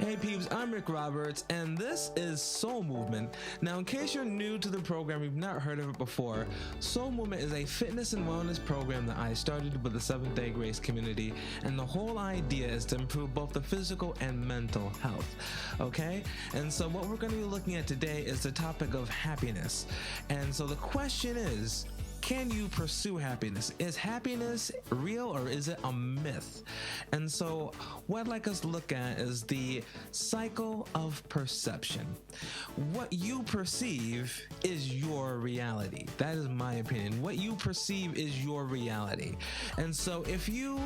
Hey peeps, I'm Rick Roberts, and this is Soul Movement. Now, in case you're new to the program, you've not heard of it before, Soul Movement is a fitness and wellness program that I started with the Seventh-day Grace community, and the whole idea is to improve both the physical and mental health, okay? And so what we're going to be looking at today is the topic of happiness. And so the question is, can you pursue happiness? Is happiness real or is it a myth? And so what I'd like us to look at is the cycle of perception. What you perceive is your reality. That is my opinion. What you perceive is your reality. And so if you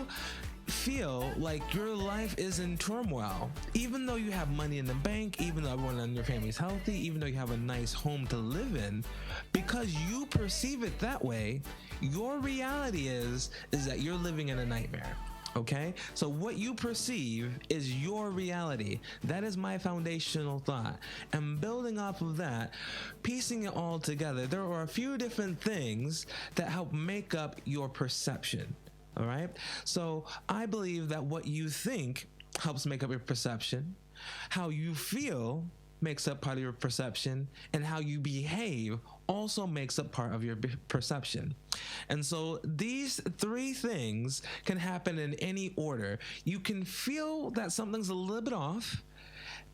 feel like your life is in turmoil, even though you have money in the bank, even though everyone in your family is healthy, even though you have a nice home to live in, because you perceive it that way, your reality is that you're living in a nightmare. Okay, so what you perceive is your reality. That is my foundational thought. And building off of that, piecing it all together, there are a few different things that help make up your perception. All right. So I believe that what you think helps make up your perception. How you feel makes up part of your perception, and how you behave also makes up part of your perception. And so these three things can happen in any order. You can feel that something's a little bit off,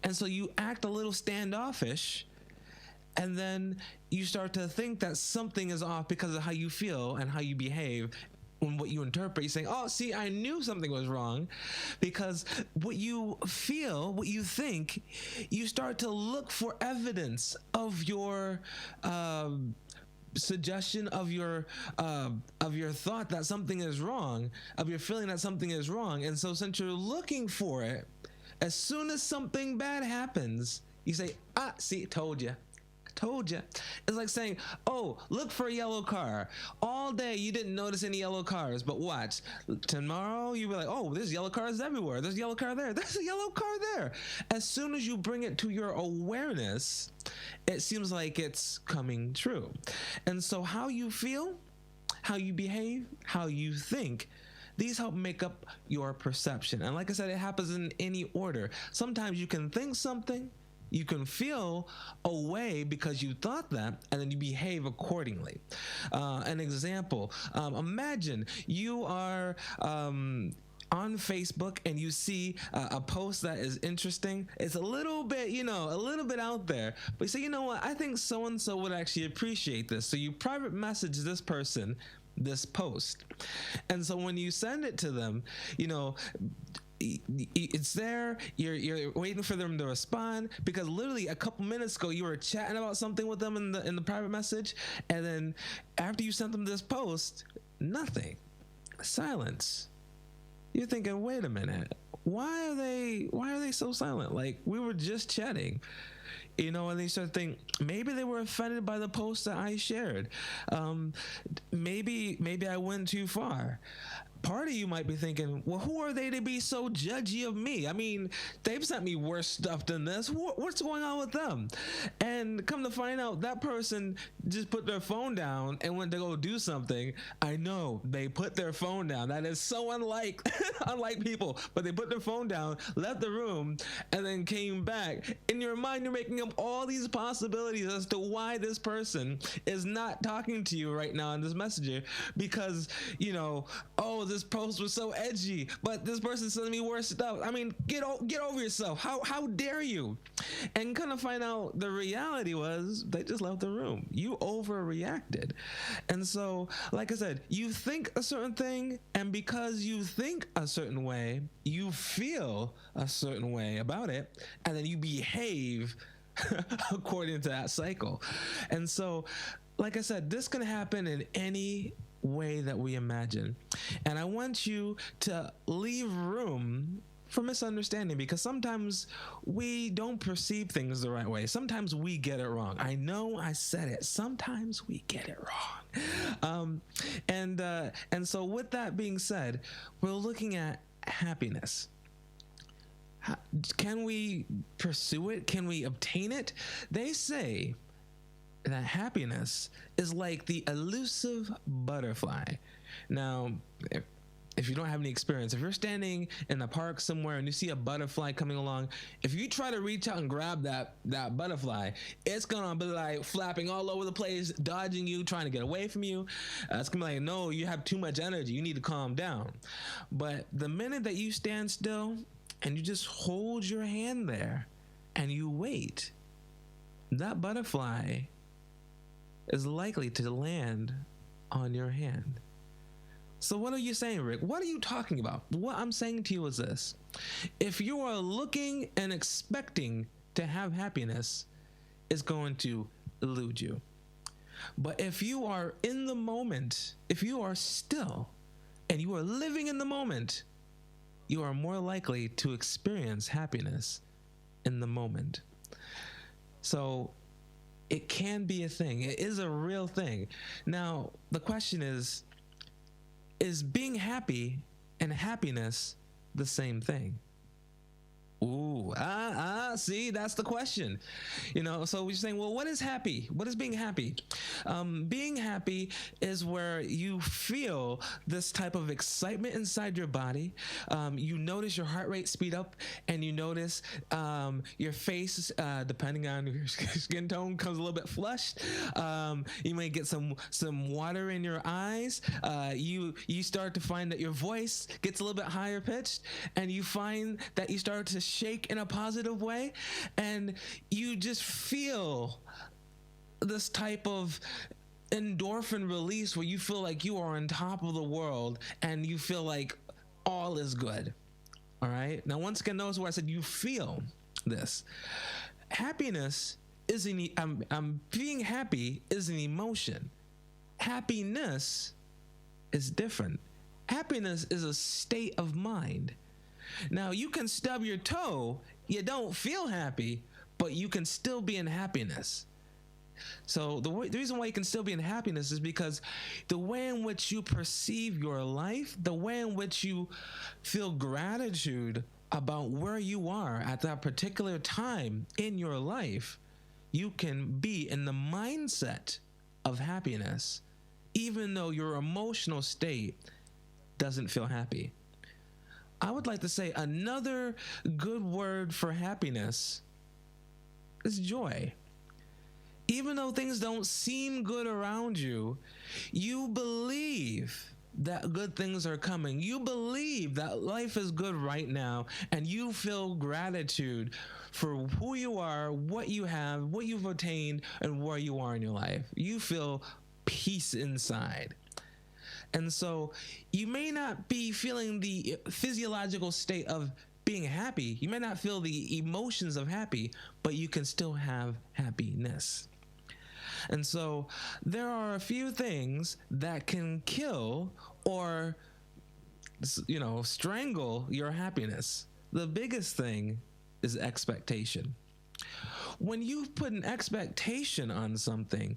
and so you act a little standoffish. And then you start to think that something is off because of how you feel and how you behave. When what you interpret, you're saying, oh, see, I knew something was wrong, because what you feel, what you think, you start to look for evidence of your suggestion, of your thought that something is wrong, of your feeling that something is wrong. And so since you're looking for it, as soon as something bad happens, you say, see, told you. It's like saying, oh, look for a yellow car. All day you didn't notice any yellow cars, but watch. Tomorrow you'll be like, oh, there's yellow cars everywhere. There's a yellow car there. There's a yellow car there. As soon as you bring it to your awareness, it seems like it's coming true. And so how you feel, how you behave, how you think, these help make up your perception. And like I said, it happens in any order. Sometimes you can think something, you can feel a way because you thought that, and then you behave accordingly. An example, imagine you are on Facebook and you see a post that is interesting. It's a little bit, a little bit out there, but you say, you know what, I think so-and-so would actually appreciate this. So you private message this person this post. And so when you send it to them, it's there, you're waiting for them to respond, because literally a couple minutes ago you were chatting about something with them in the private message, and then after you sent them this post, nothing, silence. You're thinking, wait a minute, why are they so silent? Like, we were just chatting. And then you start to think, maybe they were offended by the post that I shared. Maybe I went too far. Part of you might be thinking, well, who are they to be so judgy of me? I mean, they've sent me worse stuff than this. What's going on with them? And come to find out, that person just put their phone down and went to go do something. I know, they put their phone down. That is so unlike people. But they put their phone down, left the room, and then came back. In your mind, you're making up all these possibilities as to why this person is not talking to you right now in this messenger, because, oh, this post was so edgy, but this person's sending me worse stuff. I mean, get over yourself. How dare you? And kind of find out the reality was they just left the room. You overreacted. And so, like I said, you think a certain thing, and because you think a certain way, you feel a certain way about it, and then you behave according to that cycle. And so, like I said, this can happen in any way that we imagine. And I want you to leave room for misunderstanding, because sometimes we don't perceive things the right way. Sometimes we get it wrong. I know I said it. Sometimes we get it wrong. And so with that being said, we're looking at happiness. Can we pursue it? Can we obtain it? They say that happiness is like the elusive butterfly. Now, if you don't have any experience, if you're standing in a park somewhere and you see a butterfly coming along, if you try to reach out and grab that butterfly, it's gonna be like flapping all over the place, dodging you, trying to get away from you. It's gonna be like, no, you have too much energy, you need to calm down. But the minute that you stand still and you just hold your hand there and you wait, that butterfly is likely to land on your hand. So what are you saying, Rick? What are you talking about? What I'm saying to you is this. If you are looking and expecting to have happiness, it's going to elude you. But if you are in the moment, if you are still and you are living in the moment, you are more likely to experience happiness in the moment. So it can be a thing. It is a real thing. Now, the question is being happy and happiness the same thing? Ooh, see, that's the question. So we're saying, well, what is happy? What is being happy? Being happy is where you feel this type of excitement inside your body. You notice your heart rate speed up, and you notice your face, depending on your skin tone, comes a little bit flushed. You may get some water in your eyes. You start to find that your voice gets a little bit higher pitched, and you find that you start to shake in a positive way, and you just feel this type of endorphin release where you feel like you are on top of the world and you feel like all is good. All right, now once again, notice where I said you feel this. Happiness is being happy is an emotion. Happiness is different. Happiness is a state of mind. Now, you can stub your toe, you don't feel happy, but you can still be in happiness. So the reason why you can still be in happiness is because the way in which you perceive your life, the way in which you feel gratitude about where you are at that particular time in your life, you can be in the mindset of happiness, even though your emotional state doesn't feel happy. I would like to say another good word for happiness is joy. Even though things don't seem good around you, you believe that good things are coming. You believe that life is good right now, and you feel gratitude for who you are, what you have, what you've attained, and where you are in your life. You feel peace inside. And so you may not be feeling the physiological state of being happy. You may not feel the emotions of happy, but you can still have happiness. And so there are a few things that can kill or, strangle your happiness. The biggest thing is expectation. When you put an expectation on something,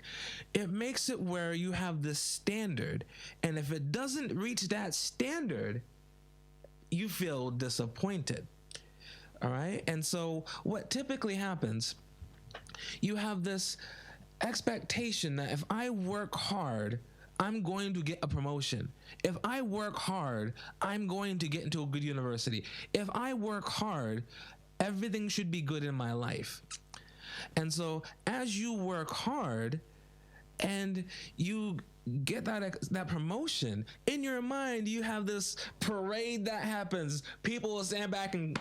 it makes it where you have this standard, and if it doesn't reach that standard, you feel disappointed. All right? And so what typically happens, you have this expectation that if I work hard, I'm going to get a promotion. If I work hard, I'm going to get into a good university. If I work hard, everything should be good in my life. And so as you work hard and you get that promotion, in your mind you have this parade that happens. People will stand back and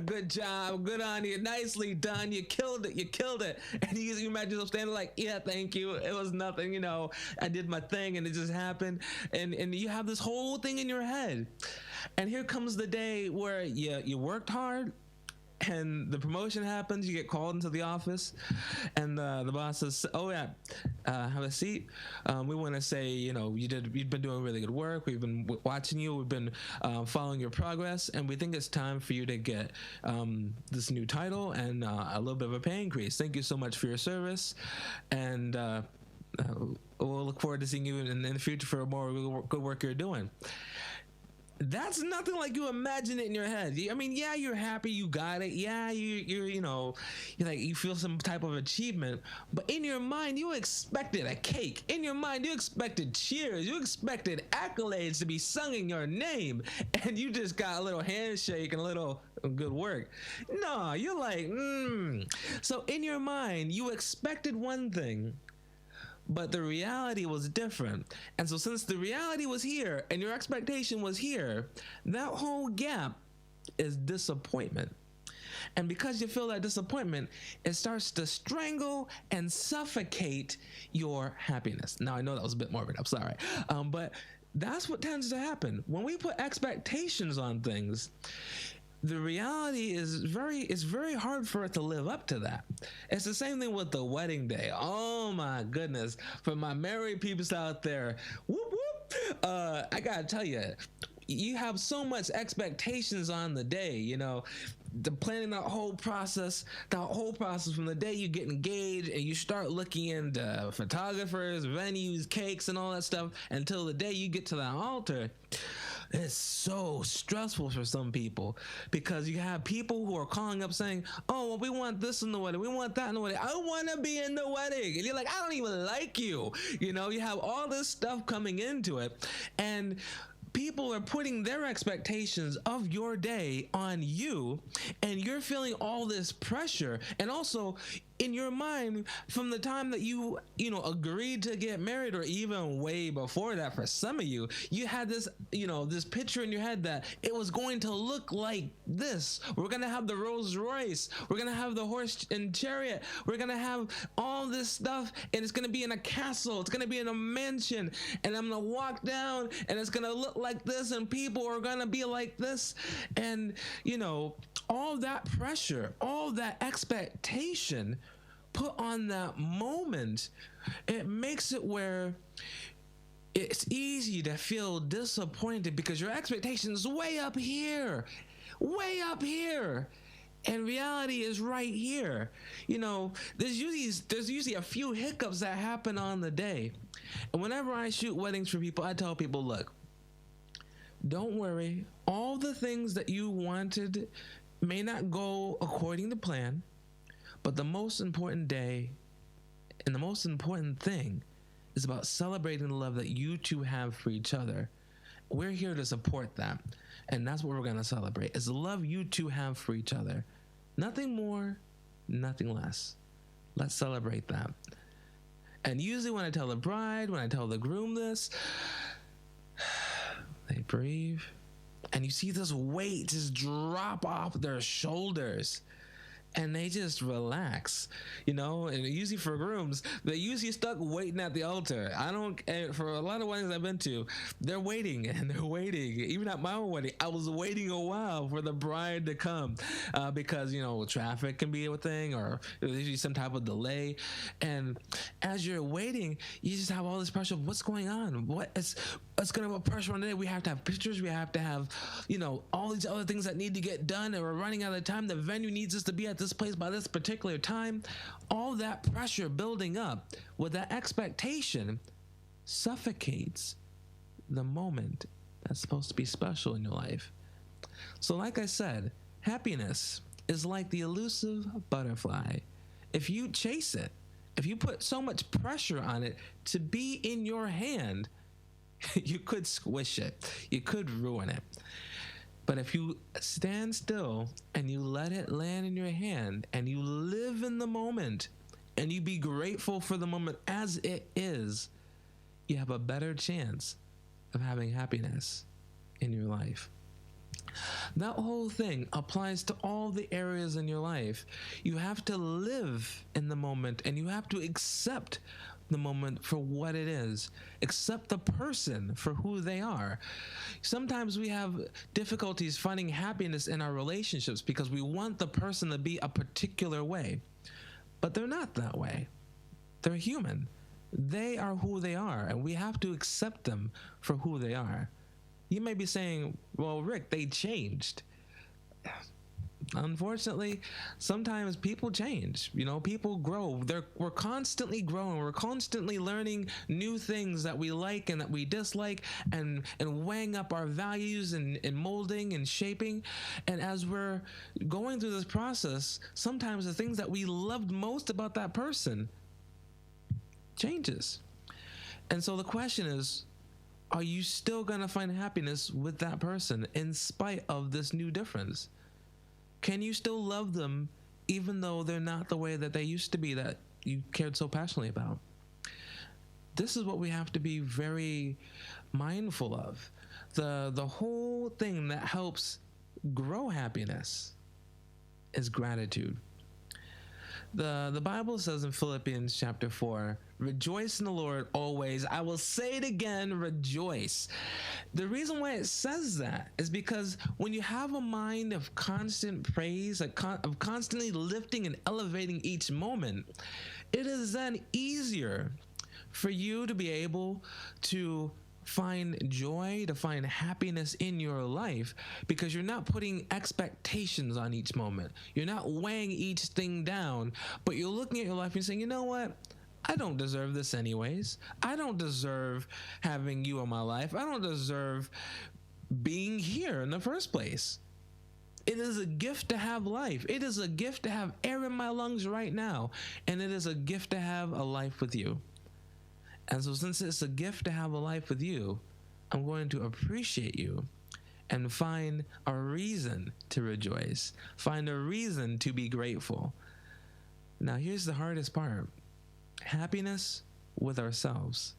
good job, good on you, nicely done, you killed it. And you imagine yourself standing like, yeah, thank you, it was nothing, I did my thing and it just happened. And you have this whole thing in your head. And here comes the day where you worked hard, and the promotion happens. You get called into the office, and the boss says, "Oh yeah, have a seat. We want to say, you've been doing really good work. We've been watching you. We've been following your progress, and we think it's time for you to get this new title and a little bit of a pay increase. Thank you so much for your service, and we'll look forward to seeing you in the future for more good work you're doing." That's nothing like you imagine it in your head. I mean, yeah, you're happy you got it. Yeah, you're you're like you feel some type of achievement, but in your mind you expected a cake. In your mind you expected cheers. You expected accolades to be sung in your name, and you just got a little handshake and a little good work. No, you're like, So in your mind you expected one thing, but the reality was different. And so since the reality was here and your expectation was here, that whole gap is disappointment. And because you feel that disappointment, it starts to strangle and suffocate your happiness. Now, I know that was a bit morbid. I'm sorry. But that's what tends to happen. When we put expectations on things, the reality is it's very hard for it to live up to that. It's the same thing with the wedding day. Oh my goodness. For my married peoples out there, whoop whoop. I gotta tell you, you have so much expectations on the day, the planning that whole process from the day you get engaged and you start looking into photographers, venues, cakes, and all that stuff until the day you get to that altar. It's so stressful for some people because you have people who are calling up saying, oh, well, we want this in the wedding. We want that in the wedding. I want to be in the wedding. And you're like, I don't even like you. You have all this stuff coming into it. And people are putting their expectations of your day on you, and you're feeling all this pressure. And also in your mind, from the time that you agreed to get married, or even way before that, for some of you, you had this this picture in your head that it was going to look like this. We're gonna have the Rolls Royce, we're gonna have the horse and chariot, we're gonna have all this stuff, and it's gonna be in a castle, it's gonna be in a mansion, and I'm gonna walk down and it's gonna look like this, and people are gonna be like this. And all that pressure, all that expectation put on that moment, it makes it where it's easy to feel disappointed because your expectation's way up here, and reality is right here. There's usually a few hiccups that happen on the day. And whenever I shoot weddings for people, I tell people, look, don't worry. All the things that you wanted may not go according to plan, but the most important day and the most important thing is about celebrating the love that you two have for each other. We're here to support that, and that's what we're going to celebrate, is the love you two have for each other. Nothing more, nothing less. Let's celebrate that. And usually when I tell the bride, when I tell the groom this, they breathe, and you see this weight just drop off their shoulders, and they just relax, and usually for grooms, they're usually stuck waiting at the altar. For a lot of weddings I've been to, they're waiting. Even at my own wedding, I was waiting a while for the bride to come because, traffic can be a thing, or there's usually some type of delay. And as you're waiting, you just have all this pressure of what's going on. What's going to put pressure on the day? We have to have pictures. We have to have, all these other things that need to get done, and we're running out of time. The venue needs us to be at this place by this particular time. All that pressure building up with that expectation suffocates the moment that's supposed to be special in your life. So like I said, happiness is like the elusive butterfly. If you chase it, if you put so much pressure on it to be in your hand, you could squish it. You could ruin it. But if you stand still and you let it land in your hand and you live in the moment and you be grateful for the moment as it is, you have a better chance of having happiness in your life. That whole thing applies to all the areas in your life. You have to live in the moment, and you have to accept the moment for what it is. Accept the person for who they are. Sometimes we have difficulties finding happiness in our relationships because we want the person to be a particular way, but they're not that way. They're human. They are who they are, and we have to accept them for who they are. You may be saying, well, Rick, they changed. unfortunately, sometimes people change. People grow. We're constantly growing. We're constantly learning new things that we like and that we dislike, and weighing up our values and molding and shaping. And as we're going through this process, sometimes the things that we loved most about that person changes. And so the question is, are you still going to find happiness with that person in spite of this new difference? Can you still love them even though they're not the way that they used to be that you cared so passionately about? This is what we have to be very mindful of. The whole thing that helps grow happiness is gratitude. The Bible says in Philippians chapter 4, rejoice in the Lord always. I will say it again, rejoice. The reason why it says that is because when you have a mind of constant praise, of constantly lifting and elevating each moment, it is then easier for you to be able to find joy, to find happiness in your life, because you're not putting expectations on each moment. You're not weighing each thing down, but you're looking at your life and saying, you know what? I don't deserve this anyways. I don't deserve having you in my life. I don't deserve being here in the first place. It is a gift to have life. It is a gift to have air in my lungs right now. And it is a gift to have a life with you. And so since it's a gift to have a life with you, I'm going to appreciate you and find a reason to rejoice. Find a reason to be grateful. Now, here's the hardest part. Happiness with ourselves.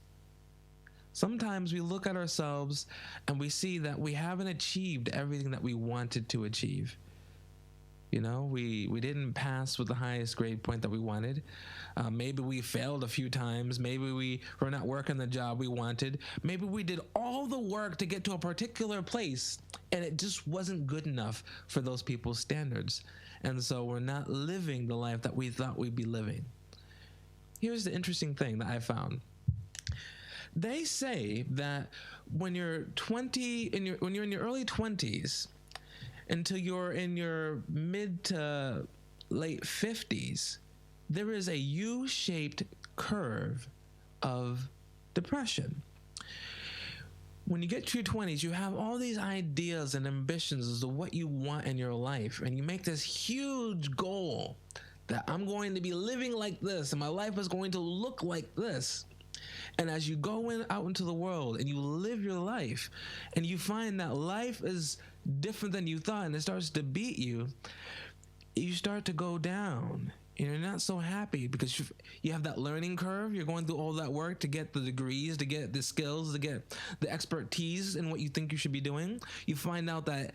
Sometimes we look at ourselves and we see that we haven't achieved everything that we wanted to achieve. We didn't pass with the highest grade point that we wanted. Maybe we failed a few times. Maybe we were not working the job we wanted. Maybe we did all the work to get to a particular place and it just wasn't good enough for those people's standards. And so we're not living the life that we thought we'd be living. Here's the interesting thing that I found. They say that when you're when you're in your early 20s, until you're in your mid to late 50s, there is a U-shaped curve of depression. When you get to your 20s, you have all these ideas and ambitions as to what you want in your life, and you make this huge goal that I'm going to be living like this, and my life is going to look like this. And as you go out into the world and you live your life, and you find that life is different than you thought, and it starts to beat you, you start to go down. And you're not so happy because you have that learning curve. You're going through all that work to get the degrees, to get the skills, to get the expertise in what you think you should be doing. You find out that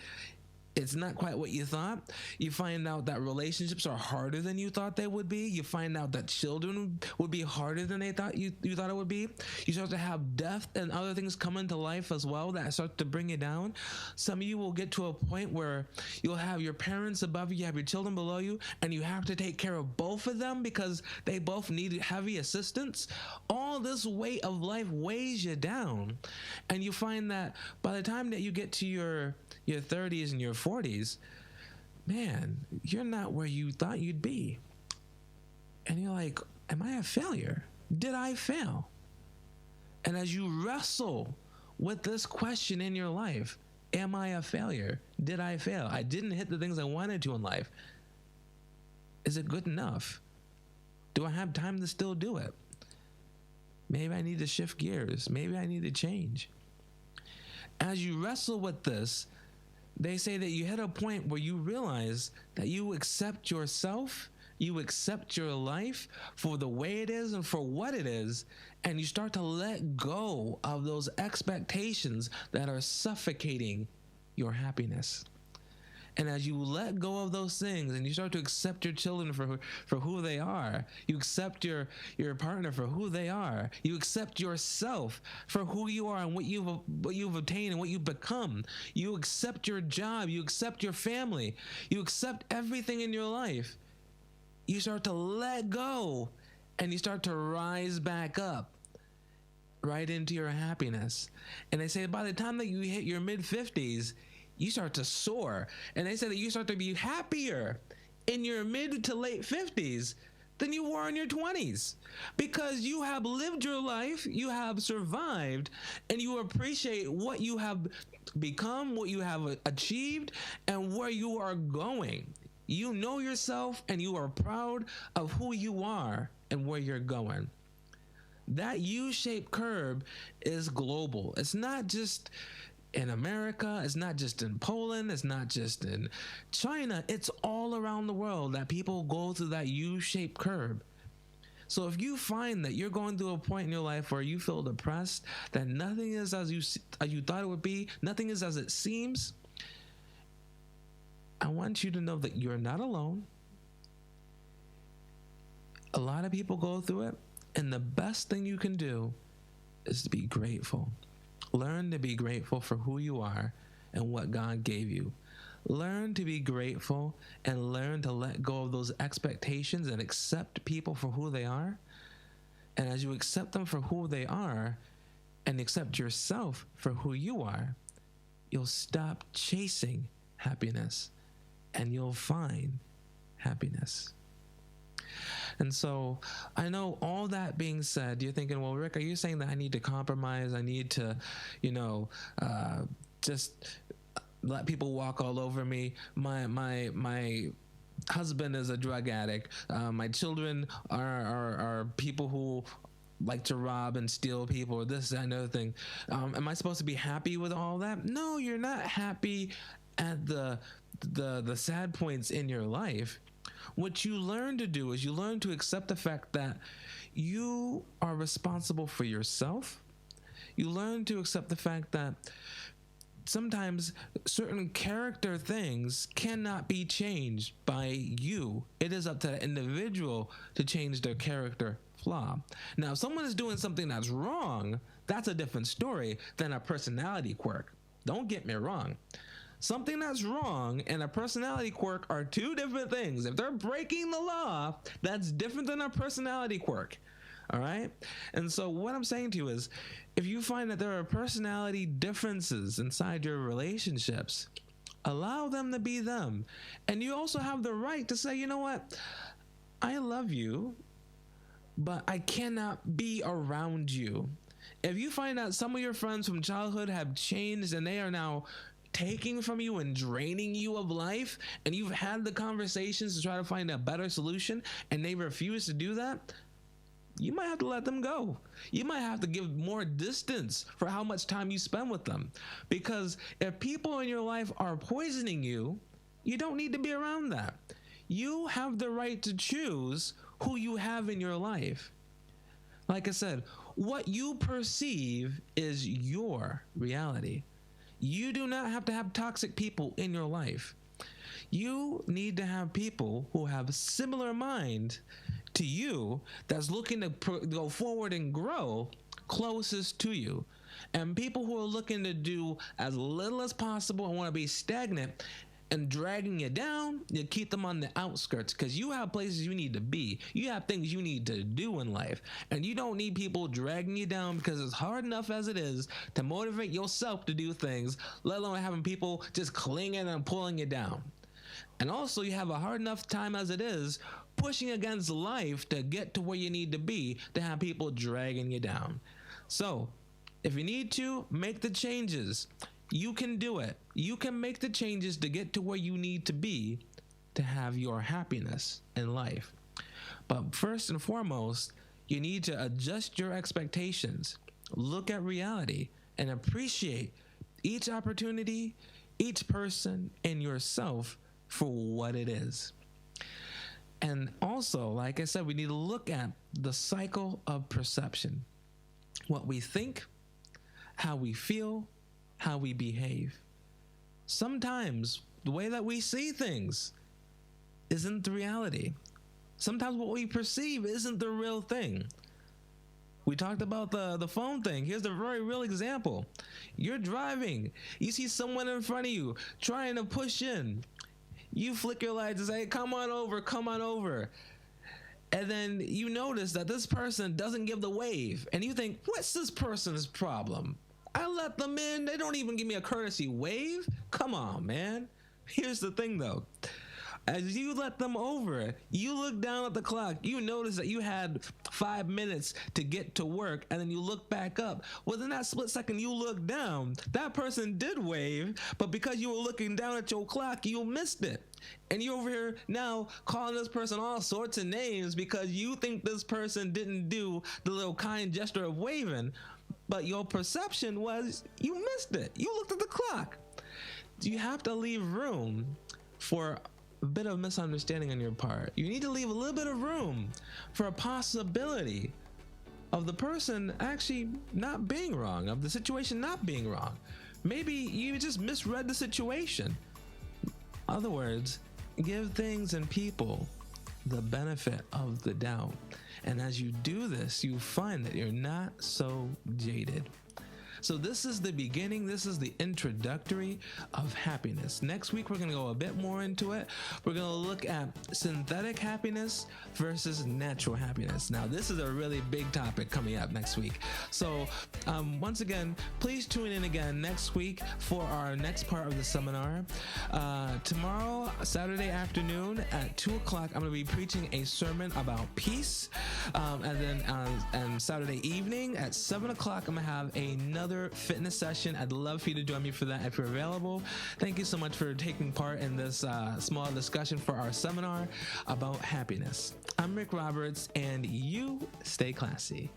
it's not quite what you thought. You find out that relationships are harder than you thought they would be. You find out that children would be harder than they thought you thought it would be. You start to have death and other things come into life as well that start to bring you down. Some of you will get to a point where you'll have your parents above you, you have your children below you, and you have to take care of both of them because they both need heavy assistance. All this weight of life weighs you down. And you find that by the time that you get to your 30s and your 40s, man, you're not where you thought you'd be. And you're like, am I a failure? Did I fail? And as you wrestle with this question in your life, am I a failure? Did I fail? I didn't hit the things I wanted to in life. Is it good enough? Do I have time to still do it? Maybe I need to shift gears. Maybe I need to change. As you wrestle with this, they say that you hit a point where you realize that you accept yourself, you accept your life for the way it is and for what it is, and you start to let go of those expectations that are suffocating your happiness. And as you let go of those things and you start to accept your children for who they are, you accept your partner for who they are, you accept yourself for who you are and what you've obtained and what you've become, you accept your job, you accept your family, you accept everything in your life, you start to let go and you start to rise back up right into your happiness. And they say by the time that you hit your mid-50s, you start to soar. And they say that you start to be happier in your mid to late 50s than you were in your 20s, because you have lived your life, you have survived, and you appreciate what you have become, what you have achieved, and where you are going. You know yourself and you are proud of who you are and where you're going. That U-shaped curve is global. It's not just in America, it's not just in Poland, it's not just in China, it's all around the world that people go through that U-shaped curve. So if you find that you're going through a point in your life where you feel depressed, that nothing is as you thought it would be, nothing is as it seems, I want you to know that you're not alone. A lot of people go through it, and the best thing you can do is to be grateful. Learn to be grateful for who you are and what God gave you. Learn to be grateful and learn to let go of those expectations and accept people for who they are. And as you accept them for who they are and accept yourself for who you are, you'll stop chasing happiness and you'll find happiness. And so I know, all that being said, you're thinking, well, Rick, are you saying that I need to compromise? I need to, just let people walk all over me? My husband is a drug addict. My children are people who like to rob and steal people, or this, that, and other thing. Am I supposed to be happy with all that? No, you're not happy at the sad points in your life. What you learn to do is you learn to accept the fact that you are responsible for yourself. You learn to accept the fact that sometimes certain character things cannot be changed by you. It is up to the individual to change their character flaw. Now, if someone is doing something that's wrong, that's a different story than a personality quirk. Don't get me wrong. Something that's wrong and a personality quirk are two different things. If they're breaking the law, that's different than a personality quirk. All right? And so what I'm saying to you is, if you find that there are personality differences inside your relationships, allow them to be them. And you also have the right to say, you know what? I love you, but I cannot be around you. If you find out some of your friends from childhood have changed and they are now taking from you and draining you of life, and you've had the conversations to try to find a better solution and they refuse to do that, you might have to let them go. You might have to give more distance for how much time you spend with them. Because if people in your life are poisoning you, you don't need to be around that. You have the right to choose who you have in your life. Like I said, what you perceive is your reality. You do not have to have toxic people in your life. You need to have people who have a similar mind to you, that's looking to go forward and grow closest to you. And people who are looking to do as little as possible and want to be stagnant and dragging you down, you keep them on the outskirts, because you have places you need to be. You have things you need to do in life, and you don't need people dragging you down, because it's hard enough as it is to motivate yourself to do things, let alone having people just clinging and pulling you down. And also, you have a hard enough time as it is pushing against life to get to where you need to be, to have people dragging you down. So if you need to make the changes, you can do it. You can make the changes to get to where you need to be to have your happiness in life. But first and foremost, you need to adjust your expectations, look at reality, and appreciate each opportunity, each person, and yourself for what it is. And also, like I said, we need to look at the cycle of perception. What we think, how we feel, how we behave. Sometimes the way that we see things isn't the reality. Sometimes what we perceive isn't the real thing. We talked about the phone thing. Here's a very real example. You're driving. You see someone in front of you trying to push in. You flick your lights and say, come on over, come on over. And then you notice that this person doesn't give the wave. And you think, what's this person's problem? I let them in. They don't even give me a courtesy wave. Come on, man. Here's the thing, though. As you let them over, you look down at the clock, you notice that you had 5 minutes to get to work, and then you look back up. Within that split second you look down, that person did wave, but because you were looking down at your clock, you missed it. And you're over here now calling this person all sorts of names because you think this person didn't do the little kind gesture of waving, but your perception was you missed it. You looked at the clock. You have to leave room for a bit of misunderstanding on your part. You need to leave a little bit of room for a possibility of the person actually not being wrong, of the situation not being wrong. Maybe you just misread the situation. In other words, give things and people the benefit of the doubt. And as you do this, you find that you're not so jaded. So this is the beginning. This is the introductory of happiness. Next week, we're going to go a bit more into it. We're going to look at synthetic happiness versus natural happiness. Now, this is a really big topic coming up next week. So once again, please tune in again next week for our next part of the seminar. Tomorrow, Saturday afternoon at 2 o'clock, I'm going to be preaching a sermon about peace. And then Saturday evening at 7 o'clock, I'm going to have another fitness session. I'd love for you to join me for that if you're available. Thank you so much for taking part in this small discussion for our seminar about happiness. I'm Rick Roberts, and you stay classy.